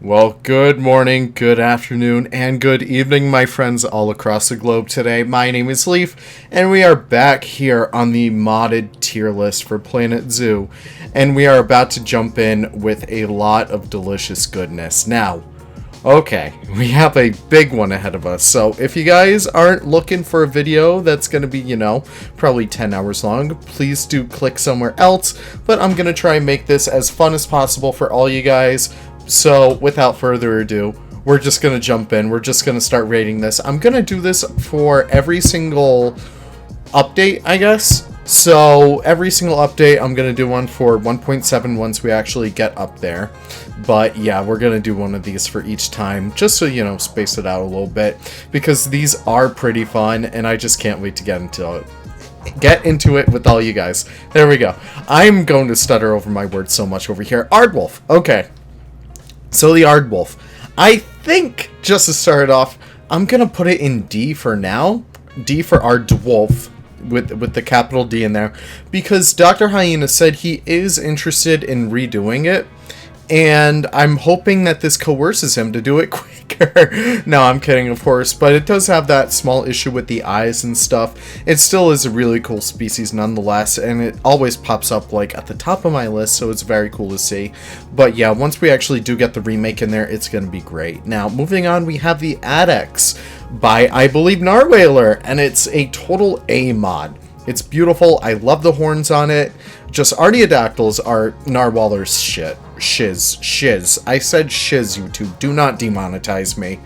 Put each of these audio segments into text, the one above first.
Well, good morning, good afternoon, and good evening, my friends all across the globe today. My name is Leaf, and we are back here on the modded tier list for Planet Zoo, and we are about to jump in with a lot of delicious goodness. Now, okay, we have a big one ahead of us, so if you guys aren't looking for a video that's going to be, probably 10 hours long, please do click somewhere else, but I'm going to try and make this as fun as possible for all you guys. So, without further ado, we're just going to jump in. We're just going to start rating this. I'm going to do this for every single update, I guess. So, every single update, I'm going to do one for 1.7 once we actually get up there. But, yeah, we're going to do one of these for each time, just so, space it out a little bit. Because these are pretty fun, and I just can't wait to get into it with all you guys. There we go. I'm going to stutter over my words so much over here. Aardwolf. Okay. So the Aardwolf, I think, just to start off, I'm going to put it in D for now. D for Aardwolf, with the capital D in there. Because Dr. Hyena said he is interested in redoing it. And I'm hoping that this coerces him to do it quicker. No, I'm kidding, of course. But it does have that small issue with the eyes and stuff. It still is a really cool species nonetheless. And it always pops up like at the top of my list. So it's very cool to see. But yeah, once we actually do get the remake in there, it's going to be great. Now, moving on, we have the Adex by, I believe, Narwhaler. And it's a total A mod. It's beautiful. I love the horns on it. Just Artiodactyls are Narwhaler's shit. Shiz. I said shiz, YouTube. Do not demonetize me.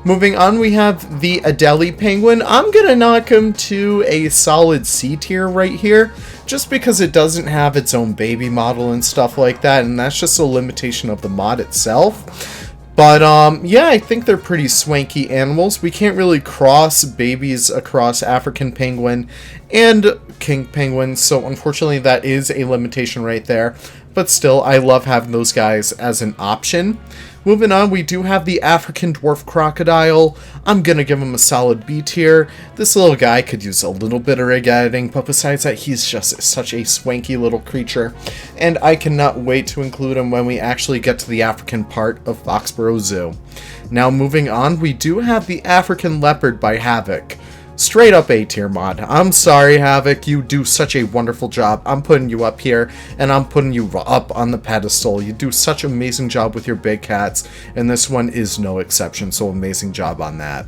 Moving on, we have the Adelie Penguin. I'm going to knock him to a solid C tier right here, just because it doesn't have its own baby model and stuff like that, and that's just a limitation of the mod itself. But, yeah, I think they're pretty swanky animals. We can't really cross babies across African penguin and king penguin, so unfortunately that is a limitation right there. But still, I love having those guys as an option. Moving on, we do have the African dwarf crocodile. I'm going to give him a solid B tier. This little guy could use a little bit of rig editing, but besides that, he's just such a swanky little creature. And I cannot wait to include him when we actually get to the African part of Foxborough Zoo. Now, moving on, we do have the African leopard by Havoc. Straight up A tier mod. I'm sorry, Havoc, you do such a wonderful job. I'm putting you up here, and I'm putting you up on the pedestal. You do such an amazing job with your big cats, and this one is no exception, so amazing job on that.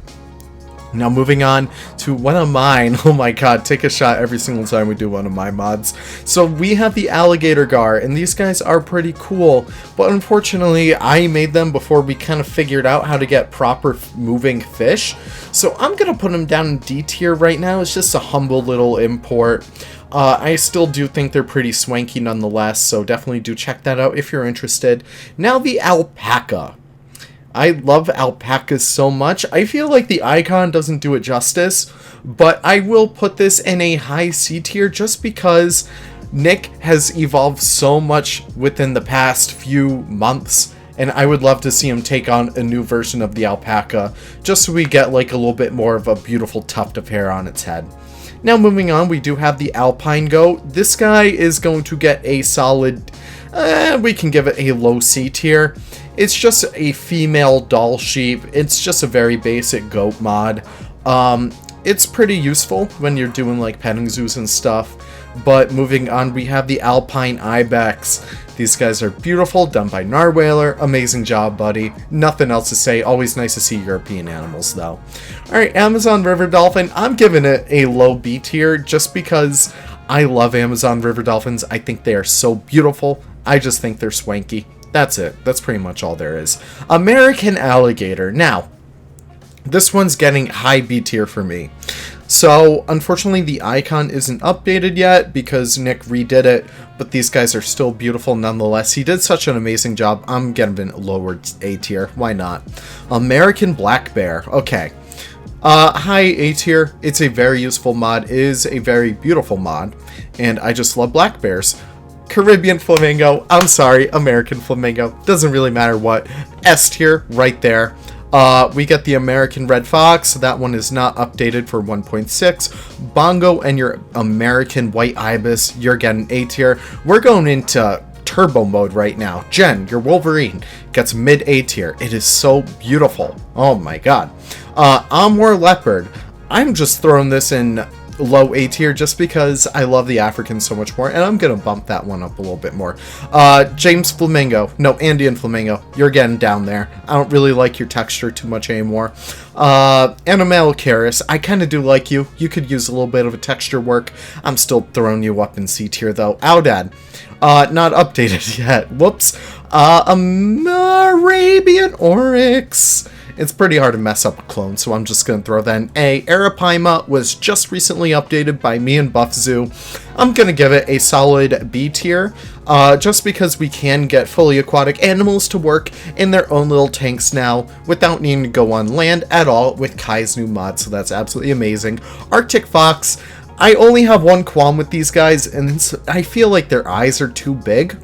Now moving on to one of mine. Oh my god, take a shot every single time we do one of my mods. So we have the Alligator Gar, and these guys are pretty cool, but unfortunately I made them before we kind of figured out how to get proper moving fish. So I'm going to put them down in D tier right now. It's just a humble little import. I still do think they're pretty swanky nonetheless, so definitely do check that out if you're interested. Now the alpaca. I love alpacas so much. I feel like the icon doesn't do it justice, but I will put this in a high C tier just because Nick has evolved so much within the past few months, and I would love to see him take on a new version of the alpaca, just so we get like a little bit more of a beautiful tuft of hair on its head. Now moving on, we do have the Alpine Goat. This guy is going to get a solid, we can give it a low C tier. It's just a female doll sheep. It's just a very basic goat mod. It's pretty useful when you're doing like petting zoos and stuff. But moving on, we have the Alpine Ibex. These guys are beautiful, done by Narwhaler. Amazing job, buddy. Nothing else to say. Always nice to see European animals, though. Alright, Amazon River Dolphin. I'm giving it a low B tier just because I love Amazon River Dolphins. I think they are so beautiful. I just think they're swanky. That's it. That's pretty much all there is. American Alligator. Now, this one's getting high B tier for me. So, unfortunately, the icon isn't updated yet because Nick redid it, but these guys are still beautiful nonetheless. He did such an amazing job. I'm giving it lower A tier. Why not? American Black Bear. Okay. High A tier. It's a very useful mod. It is a very beautiful mod, and I just love black bears. Caribbean Flamingo. I'm sorry, American Flamingo. Doesn't really matter what. S tier right there. We get the American Red Fox. That one is not updated for 1.6. Bongo and your American White Ibis. You're getting A tier. We're going into turbo mode right now. Jen, your Wolverine, gets mid A tier. It is so beautiful. Oh my god. Amur Leopard. I'm just throwing this in low A tier just because I love the Africans so much more, and I'm gonna bump that one up a little bit more. James Flamingo, no, Andean Flamingo, you're getting down there. I don't really like your texture too much anymore. Animalcaris, I kind of do like you. You could use a little bit of a texture work. I'm still throwing you up in C tier though. Audad, not updated yet. Whoops. Arabian Oryx. It's pretty hard to mess up a clone, so I'm just going to throw that in A. Arapaima was just recently updated by me and Buff Zoo. I'm going to give it a solid B tier, just because we can get fully aquatic animals to work in their own little tanks now without needing to go on land at all with Kai's new mod, so that's absolutely amazing. Arctic Fox, I only have one qualm with these guys, and I feel like their eyes are too big.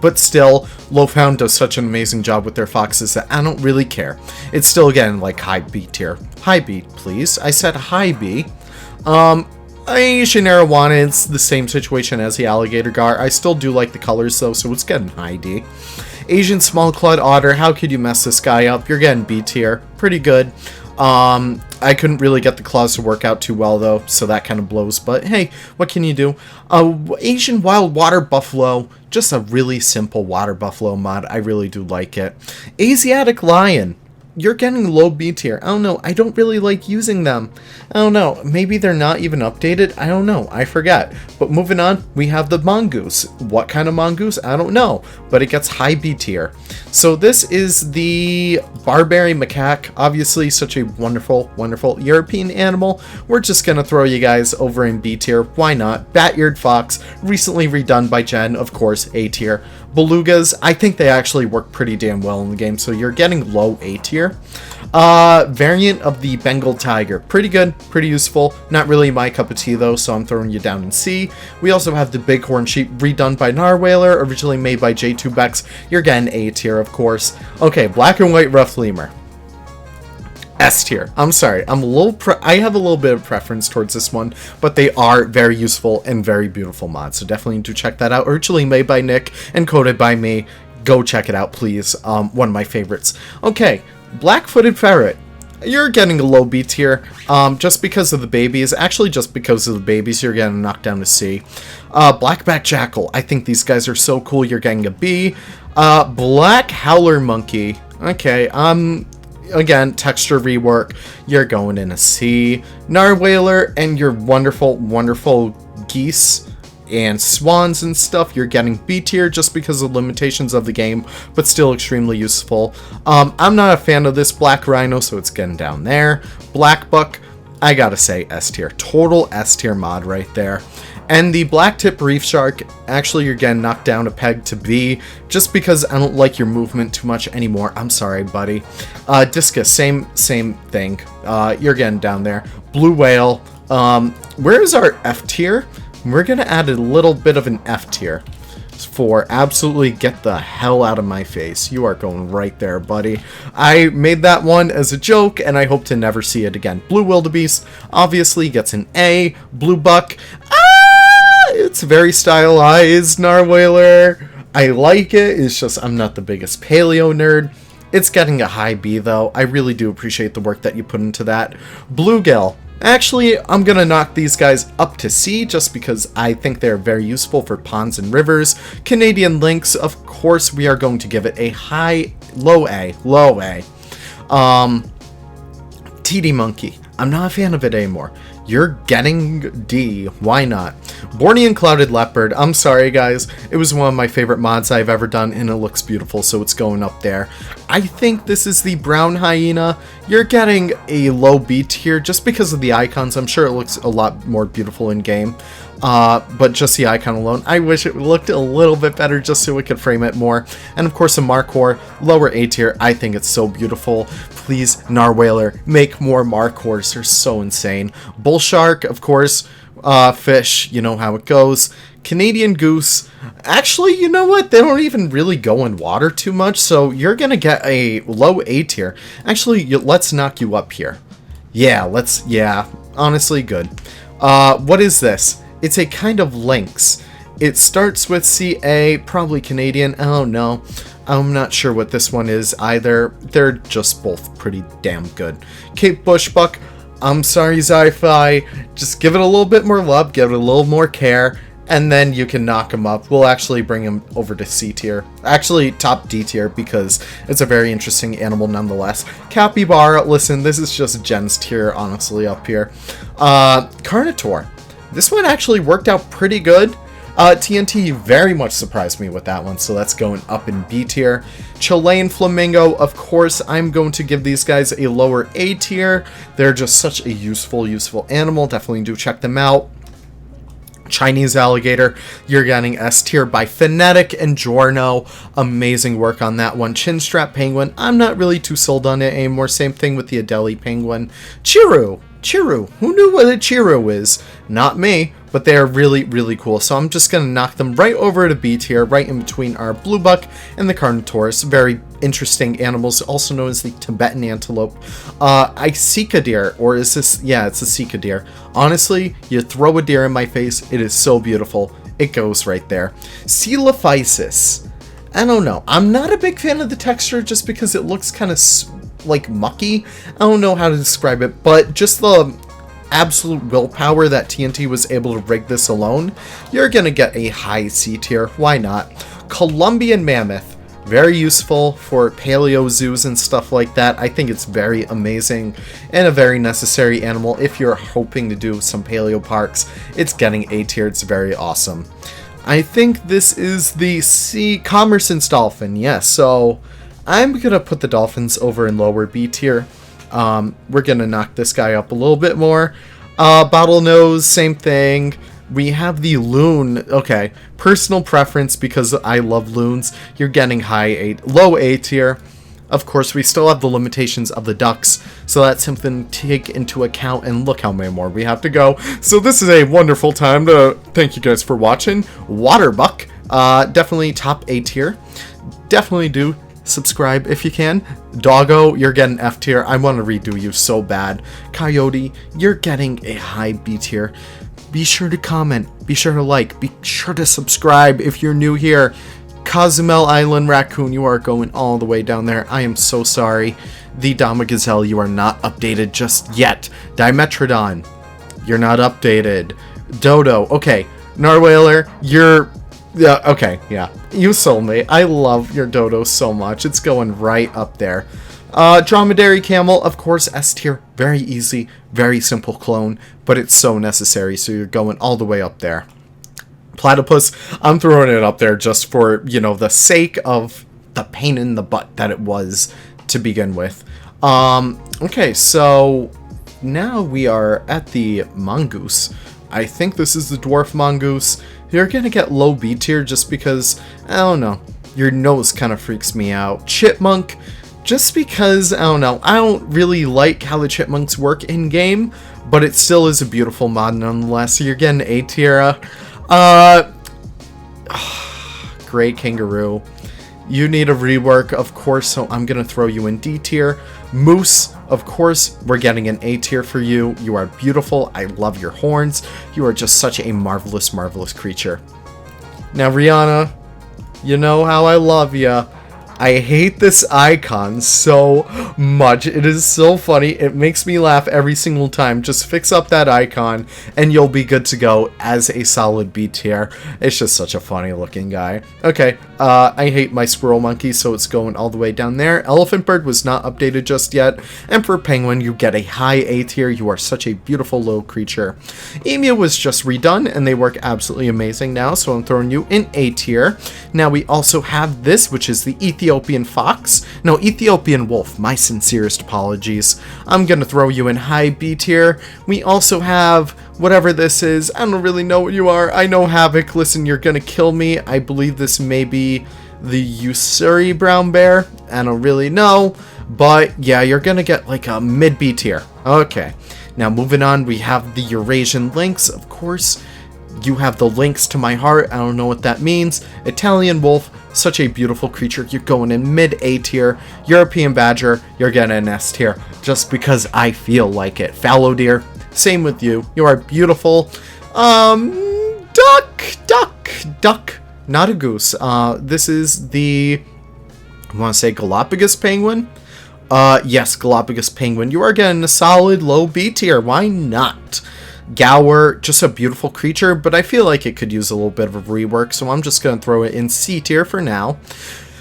But still, Lowfound does such an amazing job with their foxes that I don't really care. It's still, again, like high B tier. High B, please. I said high B. Asian Arowana, it's the same situation as the Alligator Gar. I still do like the colors, though, so it's getting high D. Asian Small Clawed Otter, how could you mess this guy up? You're getting B tier. Pretty good. I couldn't really get the claws to work out too well, though, so that kind of blows, but hey, what can you do? Asian Wild Water Buffalo, just a really simple water buffalo mod. I really do like it. Asiatic Lion, you're getting low B tier. I don't know, I don't really like using them. I don't know, maybe they're not even updated? I don't know, I forget. But moving on, we have the mongoose. What kind of mongoose? I don't know, but it gets high B tier. So this is the Barbary macaque, obviously such a wonderful, wonderful European animal. We're just gonna throw you guys over in B tier, why not? Bat-eared fox, recently redone by Jen, of course, A tier. Belugas, I think they actually work pretty damn well in the game, so you're getting low A tier. Variant of the Bengal tiger, pretty good, pretty useful, not really my cup of tea though, so I'm throwing you down in C. We also have the Bighorn Sheep, redone by Narwhaler, originally made by J2Bex. You're getting A tier, of course. Okay, black and white rough lemur, S tier. I'm sorry, I have a little bit of preference towards this one, but they are very useful and very beautiful mods, so definitely need to check that out. Originally made by Nick and coded by me. Go check it out, please. One of my favorites. Okay, black-footed ferret. You're getting a low B tier, just because of the babies. Actually, just because of the babies, you're getting knocked down to C. Blackback jackal. I think these guys are so cool. You're getting a B. Black howler monkey. Okay, again, texture rework, you're going in a C. Narwhaler and your wonderful, wonderful geese and swans and stuff, you're getting B tier just because of the limitations of the game, but still extremely useful. I'm not a fan of this black rhino, so it's getting down there. Black buck, I gotta say S tier. Total S tier mod right there. And the black tip reef shark, actually you're getting knocked down a peg to B, just because I don't like your movement too much anymore. I'm sorry, buddy. Discus, same thing. You're getting down there. Blue whale, where is our F tier? We're gonna add a little bit of an F tier for absolutely get the hell out of my face. You are going right there, buddy. I made that one as a joke, and I hope to never see it again. Blue wildebeest obviously gets an A. Blue buck, it's very stylized. Narwhaler, I like it. It's just I'm not the biggest paleo nerd. It's getting a high B though. I really do appreciate the work that you put into that. Bluegill. Actually, I'm going to knock these guys up to C just because I think they're very useful for ponds and rivers. Canadian Links, of course, we are going to give it a low A. TD Monkey, I'm not a fan of it anymore. You're getting D. Why not? Bornean Clouded Leopard. I'm sorry, guys. It was one of my favorite mods I've ever done, and it looks beautiful, so it's going up there. I think this is the Brown Hyena. You're getting a low B tier just because of the icons. I'm sure it looks a lot more beautiful in-game. But just the icon alone, I wish it looked a little bit better just so we could frame it more. And of course, a Markhor, lower A tier. I think it's so beautiful. Please, Narwhaler, make more Markhors. They're so insane. Bull Shark, of course, fish, you know how it goes. Canadian Goose, actually, you know what? They don't even really go in water too much, so you're gonna get a low A tier. Actually, let's knock you up here. Yeah, honestly, good. What is this? It's a kind of lynx. It starts with CA, probably Canadian. Oh no, I'm not sure what this one is either. They're just both pretty damn good. Cape Bushbuck, I'm sorry Zi-Fi, just give it a little bit more love, give it a little more care, and then you can knock him up. We'll actually bring him over to C tier. Actually, top D tier, because it's a very interesting animal nonetheless. Capybara, listen, this is just Jen's tier, honestly, up here. Carnotaur. This one actually worked out pretty good. TNT very much surprised me with that one, so that's going up in B tier. Chilean Flamingo, of course, I'm going to give these guys a lower A tier. They're just such a useful animal. Definitely do check them out. Chinese alligator, you're getting S tier by Phonetic and Giorno. Amazing work on that one. Chinstrap penguin, I'm not really too sold on it anymore. Same thing with the Adelie penguin. Chiru, who knew what a Chiru is? Not me, but they are really cool. So I'm just going to knock them right over to B tier, right in between our blue buck and the Carnotaurus. Very interesting animals, also known as the Tibetan Antelope. Isika deer, or is this, yeah, it's a Sika deer. Honestly, you throw a deer in my face, it is so beautiful. It goes right there. Coelophysis. I don't know. I'm not a big fan of the texture just because it looks kind of like mucky. I don't know how to describe it, but just the absolute willpower that TNT was able to rig this alone, you're gonna get a high C tier. Why not? Colombian Mammoth, very useful for paleo zoos and stuff like that. I think it's very amazing and a very necessary animal if you're hoping to do some paleo parks. It's getting A tier. It's very awesome. I think this is the C Commerson's dolphin. Yes, so I'm gonna put the dolphins over in lower B tier. We're gonna knock this guy up a little bit more. Bottlenose, same thing. We have the loon. Okay, personal preference because I love loons. You're getting low A tier. Of course, we still have the limitations of the ducks, so that's something to take into account, and look how many more we have to go. So this is a wonderful time to thank you guys for watching. Waterbuck, definitely top A tier. Definitely do subscribe if you can. Doggo, you're getting F tier. I want to redo you so bad. Coyote, you're getting a high B tier. Be sure to comment, be sure to like, be sure to subscribe if you're new here. Cozumel Island Raccoon, you are going all the way down there. I am so sorry. The Dama Gazelle, you are not updated just yet. Dimetrodon, you're not updated. Dodo, okay. Narwhaler, you're... yeah, okay, yeah. You sold me. I love your Dodo so much. It's going right up there. Dromedary Camel, of course, S tier. Very easy, very simple clone, but it's so necessary, so you're going all the way up there. Platypus, I'm throwing it up there just for, you know, the sake of the pain in the butt that it was to begin with. Okay, so now we are at the mongoose. I think this is the dwarf mongoose. You're gonna get low B tier just because, I don't know, your nose kind of freaks me out. Chipmunk, just because, I don't know, I don't really like how the chipmunks work in-game, but it still is a beautiful mod nonetheless, so you're getting A tier. Gray kangaroo, you need a rework, of course, so I'm gonna throw you in D tier. Moose, of course, we're getting an A tier for you. You are beautiful. I love your horns. You are just such a marvelous creature. Now, Rihanna, you know how I love ya. I hate this icon so much. It is so funny. It makes me laugh every single time. Just fix up that icon and you'll be good to go as a solid B tier. It's just such a funny looking guy. Okay, I hate my Squirrel Monkey, so it's going all the way down there. Elephant Bird was not updated just yet. And for Penguin, you get a high A tier. You are such a beautiful little creature. Emu was just redone and they work absolutely amazing now, so I'm throwing you in A tier. Now we also have this, which is the Ethiopian Fox. No, Ethiopian Wolf. My sincerest apologies. I'm gonna throw you in high B tier. We also have whatever this is. I don't really know what you are. I know Havoc. Listen, you're gonna kill me. I believe this may be the Ussuri brown bear. I don't really know. But yeah, you're gonna get like a mid B tier. Okay. Now moving on, we have the Eurasian Links, of course. You have the links to my heart. I don't know what that means. Italian Wolf, such a beautiful creature. You're going in mid A tier. European Badger, you're getting an S tier just because I feel like it. Fallow Deer, same with you. You are beautiful. duck, not a goose. This is the, I want to say Galapagos Penguin. Yes, Galapagos Penguin. You are getting a solid low B tier. Why not? Gower, just a beautiful creature, but I feel like it could use a little bit of a rework, so I'm just going to throw it in C tier for now.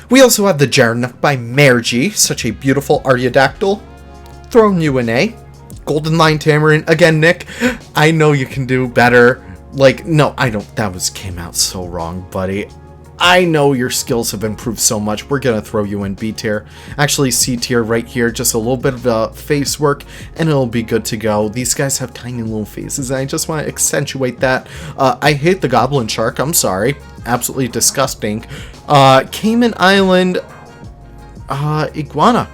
We also have the Jarnuck by Mergy, such a beautiful Artiodactyl. Throwing you in A. Golden Line Tamarin, again, Nick, I know you can do better. Like, no, I don't, came out so wrong, buddy. I know your skills have improved so much. We're going to throw you in B tier. Actually, C tier right here. Just a little bit of face work, and it'll be good to go. These guys have tiny little faces, and I just want to accentuate that. I hate the Goblin Shark. I'm sorry. Absolutely disgusting. Cayman Island Iguana.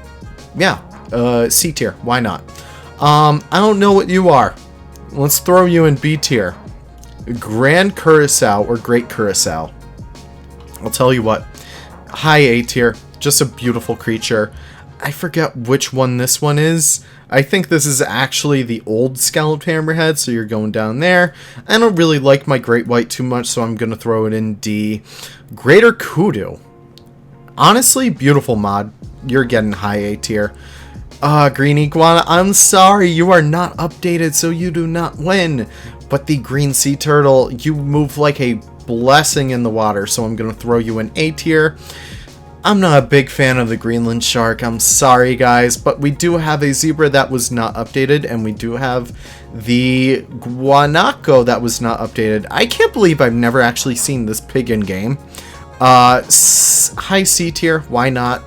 Yeah, C tier. Why not? I don't know what you are. Let's throw you in B tier. Grand Curacao or Great Curacao. I'll tell you what, high A tier, just a beautiful creature. I forget which one this one is. I think this is actually the old scalloped hammerhead, so you're going down there. I don't really like my great white too much, so I'm going to throw it in D. Greater Kudu. Honestly, beautiful mod. You're getting high A tier. Green Iguana, I'm sorry, you are not updated, so you do not win. But the green sea turtle, you move like a blessing in the water, so I'm going to throw you in A tier. I'm not a big fan of the Greenland Shark, I'm sorry guys, but we do have a zebra that was not updated, and we do have the guanaco that was not updated. I can't believe I've never actually seen this pig in game. High C tier, why not?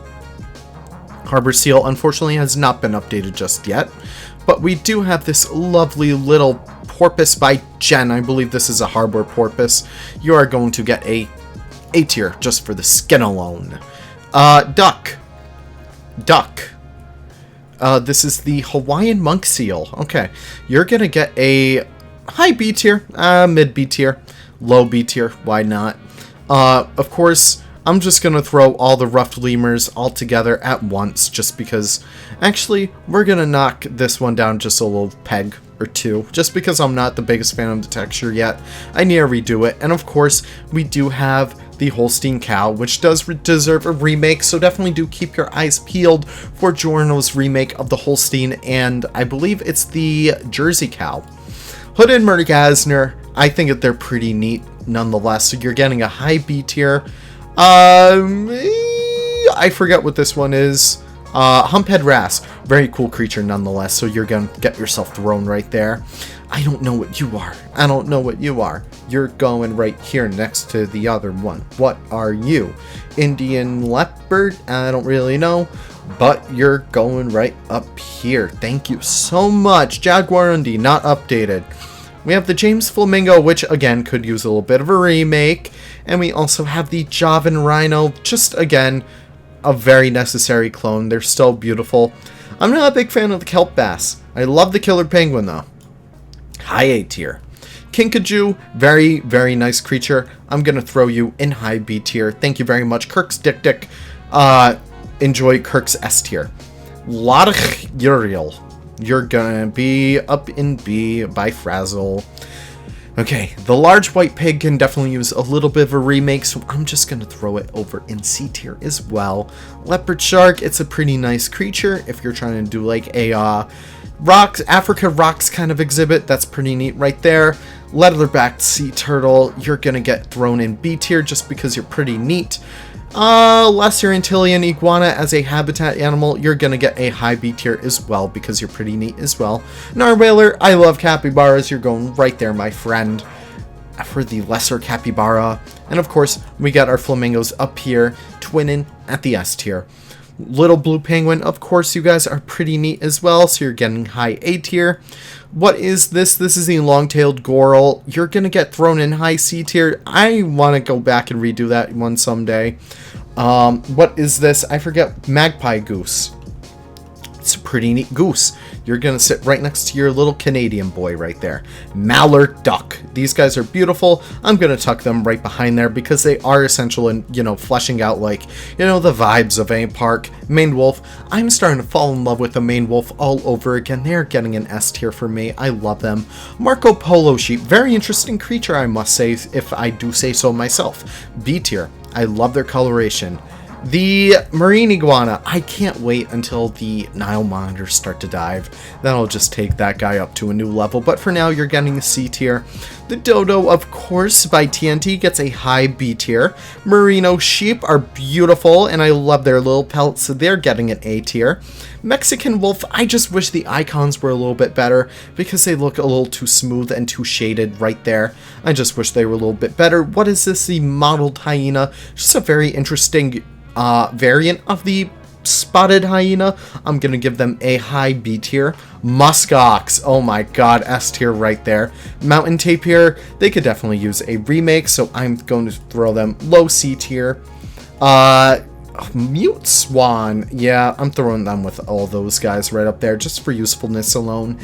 Harbor Seal, unfortunately, has not been updated just yet, but we do have this lovely little porpoise by Jen. I believe this is a harbor porpoise. You are going to get a A tier just for the skin alone. Duck. This is the Hawaiian monk seal. Okay, you're gonna get a high B tier, mid B tier, low B tier. Why not? Of course, I'm just going to throw all the ruffed lemurs all together at once, just because, actually, we're going to knock this one down just a little peg or two, just because I'm not the biggest fan of the texture yet. I need to redo it, and of course, we do have the Holstein Cow, which does deserve a remake, so definitely do keep your eyes peeled for Giorno's remake of the Holstein, and I believe it's the Jersey Cow. Hooded Murgasner, I think that they're pretty neat nonetheless, so you're getting a high B tier. I forget what this one is. Humphead Wrasse, very cool creature nonetheless, so you're gonna get yourself thrown right there. I don't know what you are. I don't know what you are. You're going right here next to the other one. What are you? Indian Leopard? I don't really know, but you're going right up here. Thank you so much. Jaguarundi, not updated. We have the James Flamingo, which again could use a little bit of a remake. And we also have the Javan Rhino, just again, a very necessary clone. They're still beautiful. I'm not a big fan of the kelp bass. I love the killer penguin though. High A tier. Kinkajou, very, very nice creature. I'm going to throw you in high B tier. Thank you very much. Kirk's Dick. Enjoy Kirk's S tier. Larch Uriel. You're going to be up in B by Frazzle. Okay, the large white pig can definitely use a little bit of a remake, so I'm just going to throw it over in C tier as well. Leopard Shark, it's a pretty nice creature if you're trying to do like a Africa rocks kind of exhibit. That's pretty neat right there. Leatherback sea turtle, you're going to get thrown in B tier just because you're pretty neat. Lesser Antillean iguana as a habitat animal, you're gonna get a high B tier as well because you're pretty neat as well. Narwhaler, I love capybaras, you're going right there, my friend, for the lesser capybara. And of course, we got our flamingos up here, twinning at the S tier. Little blue penguin, of course, you guys are pretty neat as well, so you're getting high A tier. What is this? This is the long-tailed goral. You're gonna get thrown in high C tier. I want to go back and redo that one someday. What is this? I forget. Magpie goose. It's a pretty neat goose. You're going to sit right next to your little Canadian boy right there. Mallard Duck. These guys are beautiful. I'm going to tuck them right behind there because they are essential in, fleshing out, like, the vibes of a park. Maine Wolf. I'm starting to fall in love with the Maine Wolf all over again. They're getting an S tier for me. I love them. Marco Polo Sheep. Very interesting creature, I must say, if I do say so myself. B tier. I love their coloration. The marine iguana, I can't wait until the Nile monitors start to dive. Then I'll just take that guy up to a new level, but for now you're getting a C tier. The dodo, of course, by TNT gets a high B tier. Merino sheep are beautiful, and I love their little pelts, so they're getting an A tier. Mexican wolf, I just wish the icons were a little bit better because they look a little too smooth and too shaded right there. I just wish they were a little bit better. What is this? The mottled hyena. Just a very interesting variant of the spotted hyena. I'm gonna give them a high B tier. Musk Ox, oh my god, S tier right there. Mountain tapir, they could definitely use a remake, so I'm going to throw them low C tier. Mute Swan, yeah, I'm throwing them with all those guys right up there just for usefulness alone.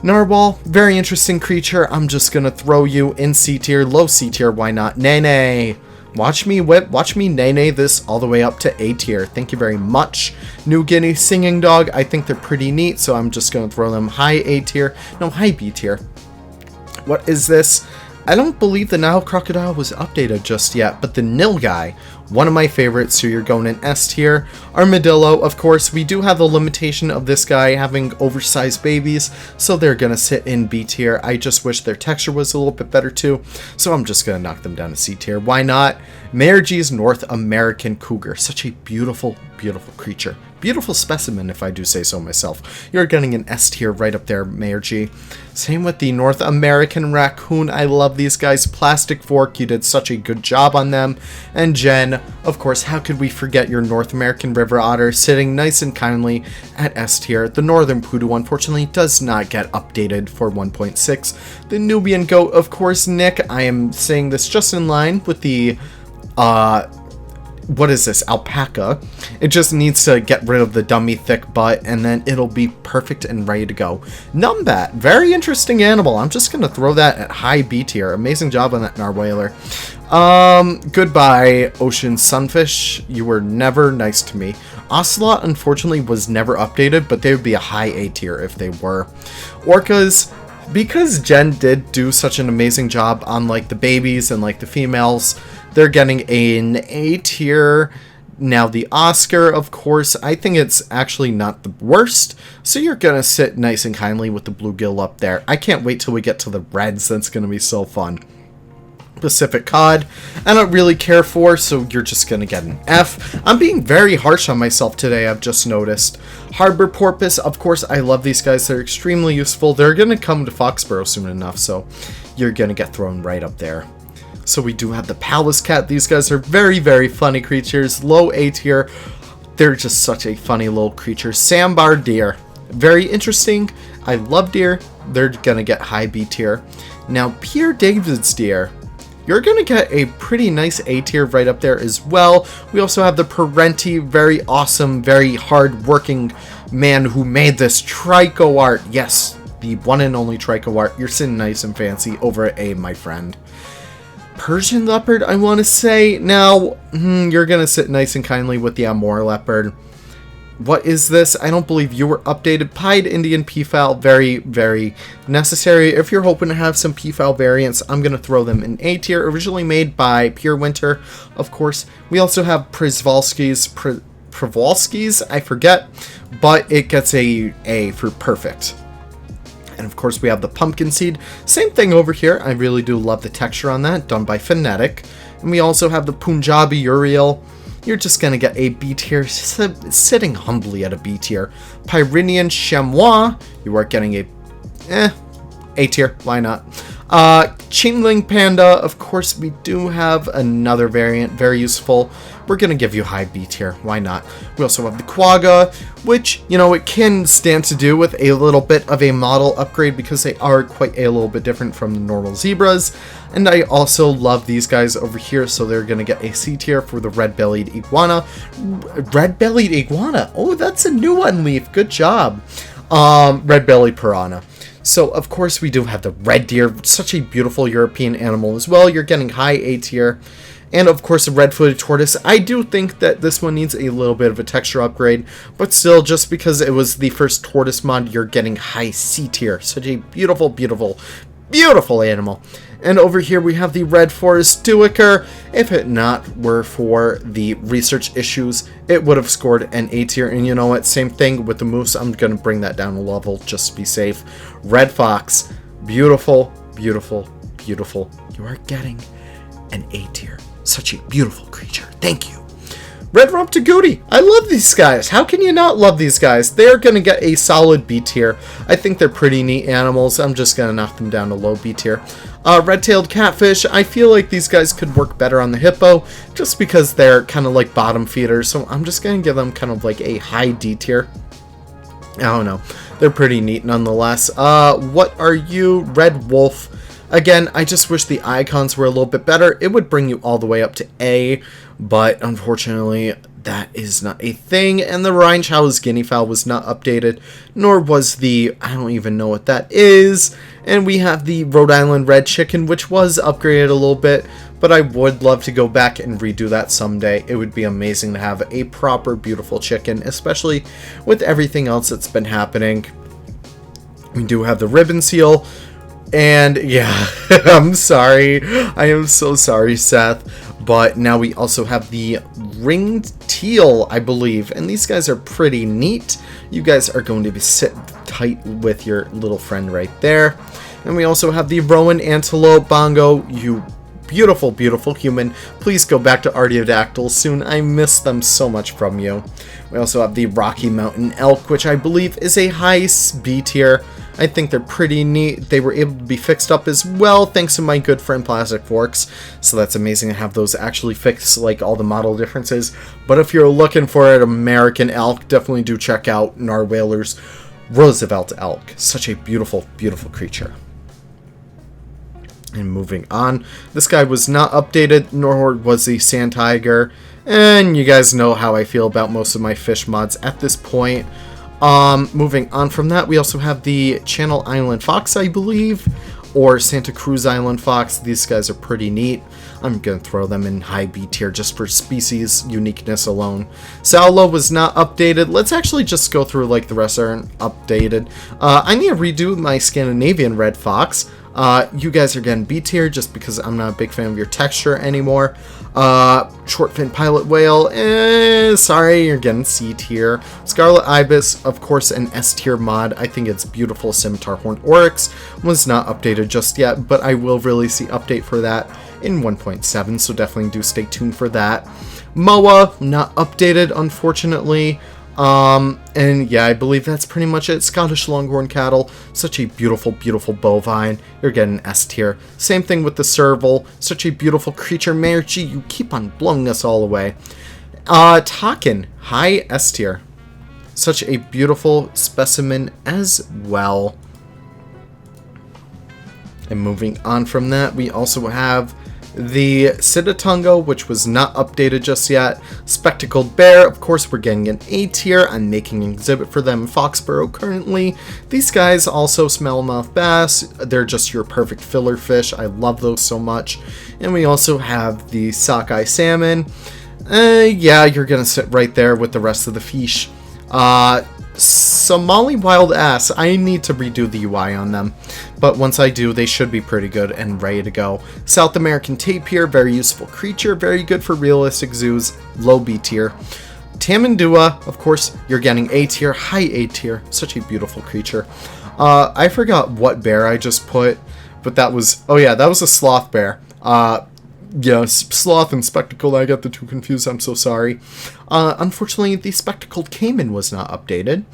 Narwhal, very interesting creature. I'm just gonna throw you in C tier, low C tier, why not? Nene. Watch me whip, watch me nay-nay this all the way up to A tier. Thank you very much. New Guinea singing dog, I think they're pretty neat, so I'm just going to throw them high A tier. No, high B tier. What is this? I don't believe the Nile crocodile was updated just yet, but the nilgai, one of my favorites, so you're going in S tier. Armadillo, of course, we do have the limitation of this guy having oversized babies, so they're going to sit in B tier. I just wish their texture was a little bit better too, so I'm just going to knock them down to C tier. Why not? Mayor G's North American cougar, such a beautiful, beautiful creature. Beautiful specimen, if I do say so myself. You're getting an S tier right up there, Mayor G. Same with the North American raccoon. I love these guys. Plastic Fork, you did such a good job on them. And Jen, of course, how could we forget your North American river otter sitting nice and kindly at S tier. The Northern Poodoo, unfortunately, does not get updated for 1.6. The Nubian goat, of course, Nick, I am saying this just in line with the what is this? Alpaca. It just needs to get rid of the dummy thick butt, and then it'll be perfect and ready to go. Numbat, very interesting animal. I'm just going to throw that at high B tier. Amazing job on that narwhaler. Goodbye, ocean sunfish. You were never nice to me. Ocelot, unfortunately, was never updated, but they would be a high A tier if they were. Orcas, because Jen did do such an amazing job on, like, the babies and, like, the females, they're getting an A tier. Now the Oscar, of course, I think it's actually not the worst. So you're going to sit nice and kindly with the bluegill up there. I can't wait till we get to the reds. That's going to be so fun. Pacific cod, I don't really care for, so you're just going to get an F. I'm being very harsh on myself today, I've just noticed. Harbor porpoise, of course, I love these guys. They're extremely useful. They're going to come to Foxborough soon enough, so you're going to get thrown right up there. So we do have the Pallas cat. These guys are very, very funny creatures. Low A tier. They're just such a funny little creature. Sambar deer. Very interesting. I love deer. They're going to get high B tier. Now, Pierre David's deer. You're going to get a pretty nice A tier right up there as well. We also have the Parenti. Very awesome, very hard-working man who made this Trico art. Yes, the one and only Trico art. You're sitting nice and fancy over at A, my friend. Persian leopard, I want to say. Now, you're going to sit nice and kindly with the Amur leopard. What is this? I don't believe you were updated. Pied Indian peafowl, very, very necessary. If you're hoping to have some peafowl variants, I'm going to throw them in A tier. Originally made by Pure Winter, of course. We also have Przewalski's, I forget, but it gets a for perfect. And of course we have the pumpkin seed. Same thing over here. I really do love the texture on that, done by Phonetic. And we also have the Punjabi Uriel. You're just going to get a B tier, sitting humbly at a B tier. Pyrenean Chamois, you are getting A tier, why not? Chingling Panda, of course we do have another variant, very useful. we're going to give you high B tier. Why not? We also have the quagga, which, you know, it can stand to do with a little bit of a model upgrade because they are quite a little bit different from the normal zebras. And I also love these guys over here, so they're going to get a C tier for the red-bellied iguana. Red-bellied iguana? Oh, that's a new one, Leaf. Good job. Red-bellied piranha. So, of course, we do have the red deer, such a beautiful European animal as well. You're getting high A tier. And, of course, the red-footed tortoise. I do think that this one needs a little bit of a texture upgrade, but still, just because it was the first tortoise mod, you're getting high C tier. Such a beautiful, beautiful, beautiful animal. And over here we have the red forest duiker. If it not were for the research issues, it would have scored an A tier. And you know what? Same thing with the moose. I'm going to bring that down a level just to be safe. Red fox. Beautiful, beautiful, beautiful. You are getting an A tier. Such a beautiful creature. Thank you. Red rump tagouti. I love these guys. How can you not love these guys? They're going to get a solid B tier. I think they're pretty neat animals. I'm just going to knock them down to low B tier. Red-tailed catfish. I feel like these guys could work better on the hippo just because they're kind of like bottom feeders. So I'm just going to give them kind of like a high D tier. I don't know. They're pretty neat nonetheless. What are you? Red wolf. Again, I just wish the icons were a little bit better. It would bring you all the way up to A, but unfortunately, that is not a thing. And the Rheinschau's guinea fowl was not updated, nor was the, I don't even know what that is. And we have the Rhode Island red chicken, which was upgraded a little bit, but I would love to go back and redo that someday. It would be amazing to have a proper, beautiful chicken, especially with everything else that's been happening. We do have the ribbon seal. And yeah, I'm sorry. I am so sorry, Seth. But now we also have the ringed teal, I believe. And these guys are pretty neat. You guys are going to be sit tight with your little friend right there. And we also have the Rowan antelope bongo. You beautiful, beautiful human. Please go back to Artiodactyls soon. I miss them so much from you. We also have the Rocky Mountain Elk, which I believe is a high B tier. I think they're pretty neat. They were able to be fixed up as well, thanks to my good friend Plastic Forks. So that's amazing to have those actually fixed, like all the model differences. But if you're looking for an American elk, definitely do check out Narwhaler's Roosevelt elk. Such a beautiful, beautiful creature. And moving on, this guy was not updated, nor was the sand tiger. And you guys know how I feel about most of my fish mods at this point. Moving on from that, we also have the Channel Island Fox, I believe, or Santa Cruz Island Fox. These guys are pretty neat. I'm going to throw them in high B tier just for species uniqueness alone. Saulo was not updated. Let's actually just go through like the rest aren't updated. I need to redo my Scandinavian Red Fox. You guys are getting B tier just because I'm not a big fan of your texture anymore. Short fin pilot whale, sorry, you're getting C tier. Scarlet ibis, of course, an S tier mod. I think it's beautiful. Scimitar horned oryx was not updated just yet, but I will release the update for that in 1.7, so definitely do stay tuned for that. Moa, not updated, unfortunately. And yeah, I believe that's pretty much it. Scottish Longhorn cattle, such a beautiful, beautiful bovine. You're getting S tier. Same thing with the serval, such a beautiful creature. Mayor G, you keep on blowing us all away. Takin, high S tier. Such a beautiful specimen as well. And moving on from that, we also have the Sitatungo, which was not updated just yet. Spectacled bear, of course, we're getting an A tier. I'm making an exhibit for them in Foxborough currently. These guys also smallmouth bass. They're just your perfect filler fish. I love those so much. And we also have the Sockeye Salmon. Yeah, you're gonna sit right there with the rest of the fish. Somali Wild Ass, I need to redo the UI on them, but once I do, they should be pretty good and ready to go. South American Tapir, very useful creature, very good for realistic zoos, low B tier. Tamandua, of course, you're getting A tier, high A tier, such a beautiful creature. I forgot what bear I just put, but that was, oh yeah, that was a sloth bear. Yeah, sloth and spectacled, I got the two confused, I'm so sorry. Unfortunately, the spectacled caiman was not updated,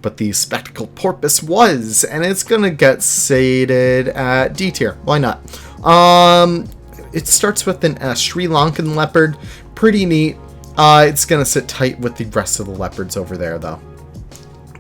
but the spectacled porpoise was, and it's gonna get sated at D tier. Why not? It starts with an S. Sri Lankan leopard, pretty neat. It's going to sit tight with the rest of the leopards over there, though.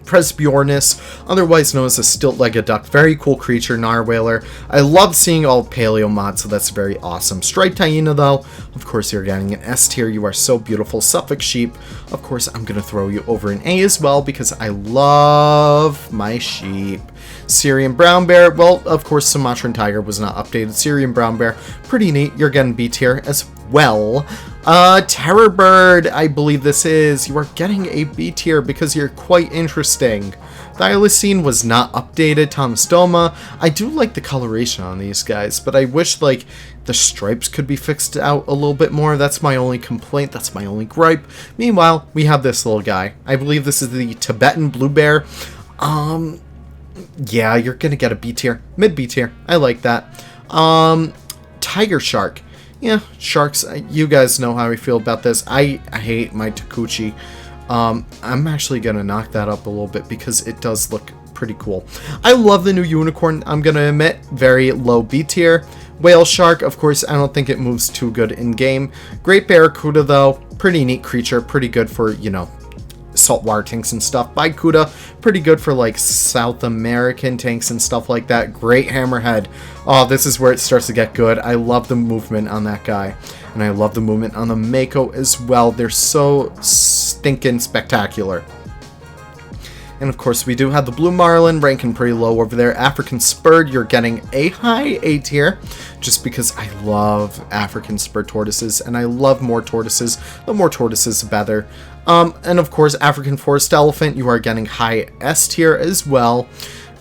Presbyornis, otherwise known as a stilt-legged duck. Very cool creature, narwhaler. I love seeing all paleo mods, so that's very awesome. Striped hyena, though, of course you're getting an S tier. You are so beautiful. Suffolk sheep, of course I'm going to throw you over an A as well, because I love my sheep. Syrian brown bear, well, of course Sumatran tiger was not updated. Syrian brown bear, pretty neat. You're getting B tier as well. Terror bird, I believe this is. You are getting a B tier because you're quite interesting. Thylacine was not updated. Tomstoma, I do like the coloration on these guys, but I wish, like, the stripes could be fixed out a little bit more. That's my only complaint. That's my only gripe. Meanwhile, we have this little guy. I believe this is the Tibetan blue bear. Yeah, you're gonna get a B tier. Mid B tier. I like that. Tiger shark. Yeah, sharks, you guys know how I feel about this. I hate my Takuchi. I'm actually going to knock that up a little bit because it does look pretty cool. I love the new unicorn, I'm going to admit. Very low B tier. Whale shark, of course, I don't think it moves too good in-game. Great barracuda, though. Pretty neat creature. Pretty good for, you know, saltwater tanks and stuff. Bicuda, pretty good for like South American tanks and stuff like that. Great hammerhead. Oh, this is where it starts to get good. I love the movement on that guy, and I love the movement on the Mako as well. They're so stinking spectacular. And of course we do have the blue marlin ranking pretty low over there. African spurred, you're getting a high A tier, just because I love African spurred tortoises, and I love more tortoises. The more tortoises, the better. And of course, African forest elephant, you are getting high S tier as well.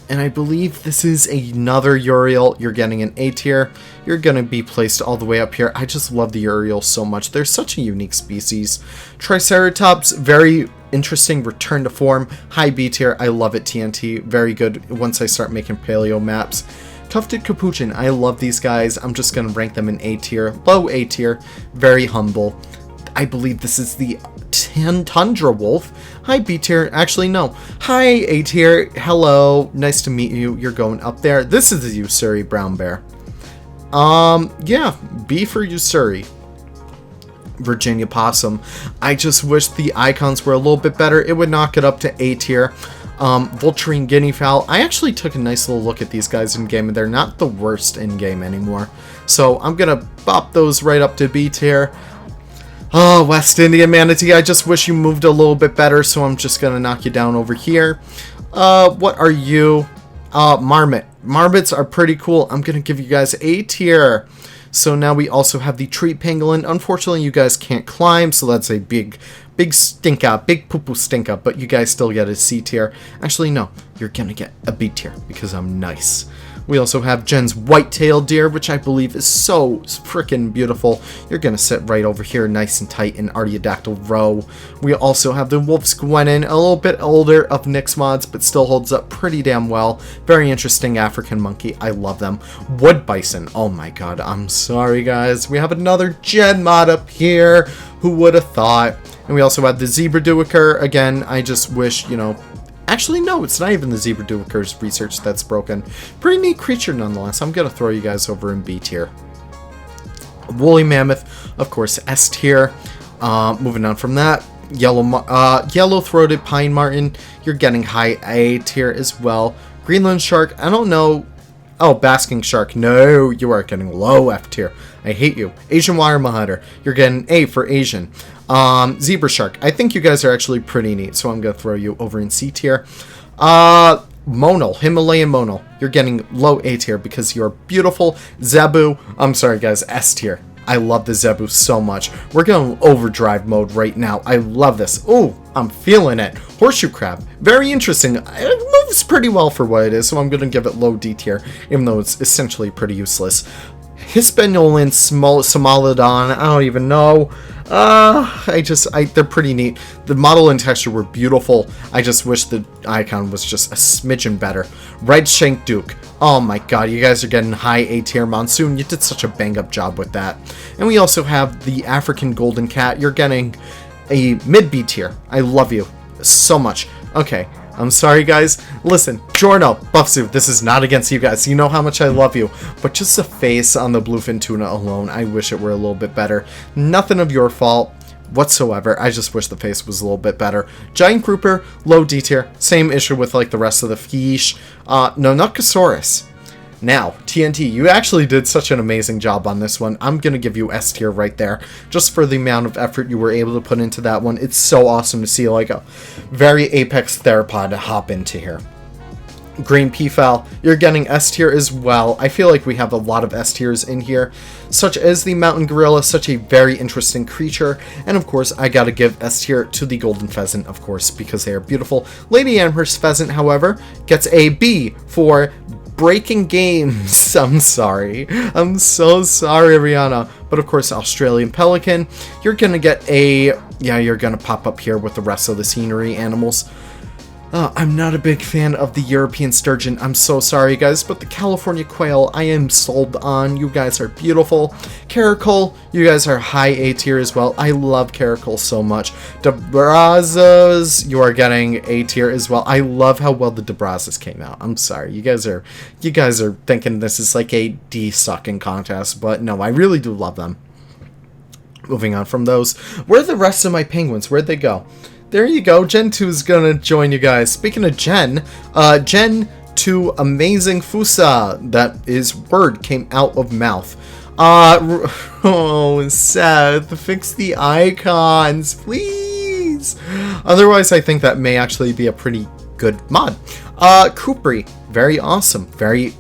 And I believe this is another Uriel. You're getting an A tier. You're going to be placed all the way up here. I just love the Uriel so much. They're such a unique species. Triceratops, very interesting return to form. High B tier. I love it, TNT. Very good once I start making paleo maps. Tufted Capuchin, I love these guys. I'm just going to rank them in A tier. Low A tier. Very humble. I believe this is the Tundra Wolf. Hi, B tier. Actually, no. Hi, A tier. Hello. Nice to meet you. You're going up there. This is the Ussuri brown bear. Yeah. B for Ussuri. Virginia possum. I just wish the icons were a little bit better. It would knock it up to A tier. Vulturine guinea fowl. I actually took a nice little look at these guys in game, and they're not the worst in game anymore. So I'm gonna bop those right up to B tier. Oh, West Indian manatee, I just wish you moved a little bit better, so I'm just going to knock you down over here. What are you? Marmot. Marmots are pretty cool. I'm going to give you guys A tier. So now we also have the tree pangolin. Unfortunately, you guys can't climb, so that's a big stink up, big poo-poo stink up, but you guys still get a C tier. Actually, no, you're going to get a B tier because I'm nice. We also have Jen's white-tailed deer, which I believe is so freaking beautiful. You're going to sit right over here nice and tight in Artiodactyl row. We also have the Wolf's Gwenin, a little bit older of Nyx mods, but still holds up pretty damn well. Very interesting African monkey. I love them. Wood bison. Oh my god, I'm sorry guys. We have another Jen mod up here. Who would have thought? And we also have the zebra duiker. Again, I just wish, you know... Actually, no, it's not even the zebra duiker's research that's broken. Pretty neat creature nonetheless. I'm going to throw you guys over in B tier. Woolly mammoth, of course, S tier. Moving on from that, yellow-throated pine marten. You're getting high A tier as well. Greenland shark, I don't know. Oh, basking shark. No, you are getting low F tier. I hate you. Asian water monitor. You're getting A for Asian. Zebra shark. I think you guys are actually pretty neat, so I'm going to throw you over in C tier. Monal. Himalayan monal. You're getting low A tier because you're beautiful. Zebu. I'm sorry, guys. S tier. I love the Zebu so much. We're going overdrive mode right now. I love this. Ooh, I'm feeling it. Horseshoe crab. Very interesting. It moves pretty well for what it is, so I'm going to give it low D tier, even though it's essentially pretty useless. Hispaniolan Somalodon. I don't even know. They're pretty neat. The model and texture were beautiful. I just wish the icon was just a smidgen better. Red Shank Duke. Oh my god, you guys are getting high A tier. Monsoon, you did such a bang up job with that. And we also have the African golden cat. You're getting a mid B tier. I love you so much. Okay, I'm sorry guys. Listen, Giorno, Buffsu, this is not against you guys. You know how much I love you. But just the face on the bluefin tuna alone, I wish it were a little bit better. Nothing of your fault. whatsoever. I just wish the face was a little bit better. Giant grouper, low D tier. Same issue with like the rest of the fish. Nonocosaurus. Now, TNT, you actually did such an amazing job on this one. I'm going to give you S tier right there, just for the amount of effort you were able to put into that one. It's so awesome to see like a very apex theropod hop into here. Green Peafowl, you're getting S tier as well. I feel like we have a lot of S tiers in here, such as the mountain gorilla, such a very interesting creature. And of course, I gotta give S tier to the golden pheasant, of course, because they are beautiful. Lady Amherst pheasant, however, gets a B for breaking games. I'm sorry. I'm so sorry, Rihanna. But of course, Australian pelican, you're gonna get a... yeah, you're gonna pop up here with the rest of the scenery animals. I'm not a big fan of the European sturgeon. I'm so sorry, guys, but the California quail, I am sold on. You guys are beautiful. Caracal, you guys are high A tier as well. I love Caracal so much. Debrazas, you are getting A tier as well. I love how well the Debrazas came out. I'm sorry, you guys are thinking this is like a D sucking contest, but no, I really do love them. Moving on from those, where are the rest of my penguins? Where'd they go? There you go, Gen 2 is gonna join you guys. Speaking of Gen 2 Amazing Fusa, that is word came out of mouth. Oh, Seth, fix the icons, please. Otherwise, I think that may actually be a pretty good mod. Koopery, very awesome, very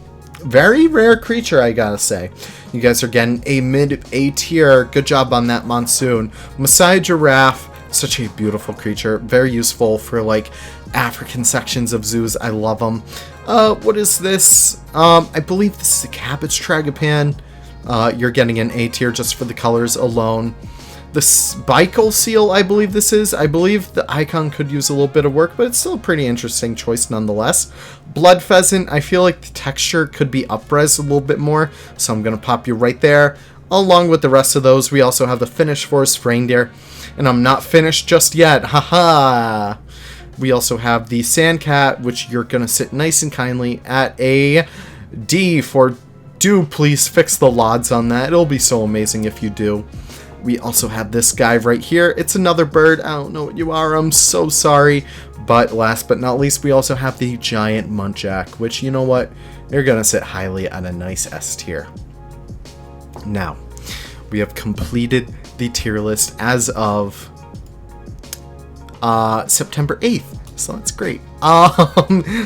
rare creature, I gotta say. You guys are getting a mid A tier. Good job on that, Monsoon. Maasai giraffe. Such a beautiful creature, very useful for like African sections of zoos. I love them. What is this? I believe this is a cabbage tragopan. You're getting an A tier just for the colors alone. The Spikal Seal, I believe this is. I believe the icon could use a little bit of work, but it's still a pretty interesting choice nonetheless. Blood Pheasant, I feel like the texture could be up-res a little bit more, so I'm going to pop you right there. Along with the rest of those, we also have the Finnish Forest Reindeer. And I'm not finished just yet. Haha. We also have the Sand Cat, which you're going to sit nice and kindly at a D for do please fix the LODs on that. It'll be so amazing if you do. We also have this guy right here. It's another bird. I don't know what you are. I'm so sorry. But last but not least, we also have the giant muntjac, which, you know what? You're going to sit highly at a nice S tier. Now, we have completed the tier list as of September 8th. So that's great.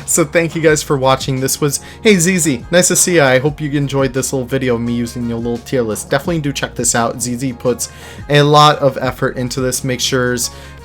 So thank you guys for watching. This was, hey ZZ, nice to see you. I hope you enjoyed this little video of me using your little tier list. Definitely do check this out. ZZ puts a lot of effort into this. Make sure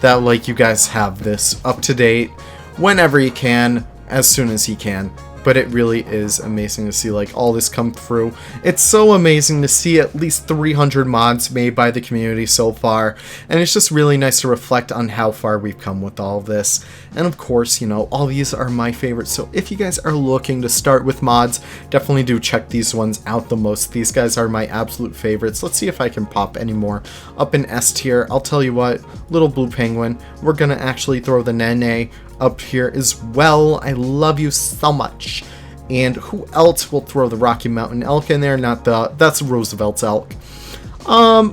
that like you guys have this up to date whenever you can, as soon as you can. But it really is amazing to see like all this come through. It's so amazing to see at least 300 mods made by the community so far, and it's just really nice to reflect on how far we've come with all of this. And of course, you know, all these are my favorites, so if you guys are looking to start with mods, definitely do check these ones out the most. These guys are my absolute favorites. Let's see if I can pop any more up in S tier. I'll tell you what, Little Blue Penguin, we're gonna actually throw the Nene up here as well. I love you so much. And who else will throw the Rocky Mountain Elk in there? That's Roosevelt's elk.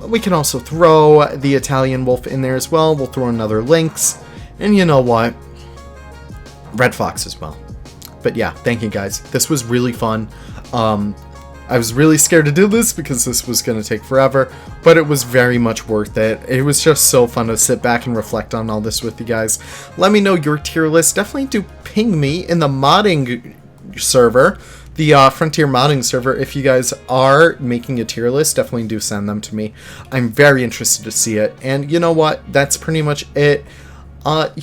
We can also throw the Italian wolf in there as well. We'll throw another lynx. And you know what? Red fox as well. But yeah, thank you guys. This was really fun. I was really scared to do this because this was going to take forever, but it was very much worth it. It was just so fun to sit back and reflect on all this with you guys. Let me know your tier list. Definitely do ping me in the modding server, the Frontier modding server. If you guys are making a tier list, definitely do send them to me. I'm very interested to see it. And you know what? That's pretty much it. I'd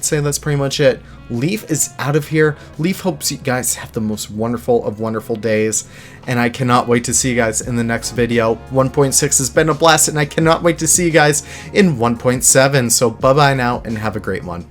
say that's pretty much it. Leaf is out of here. Leaf hopes you guys have the most wonderful of wonderful days, and I cannot wait to see you guys in the next video. 1.6 has been a blast, and I cannot wait to see you guys in 1.7. So bye-bye now, and have a great one.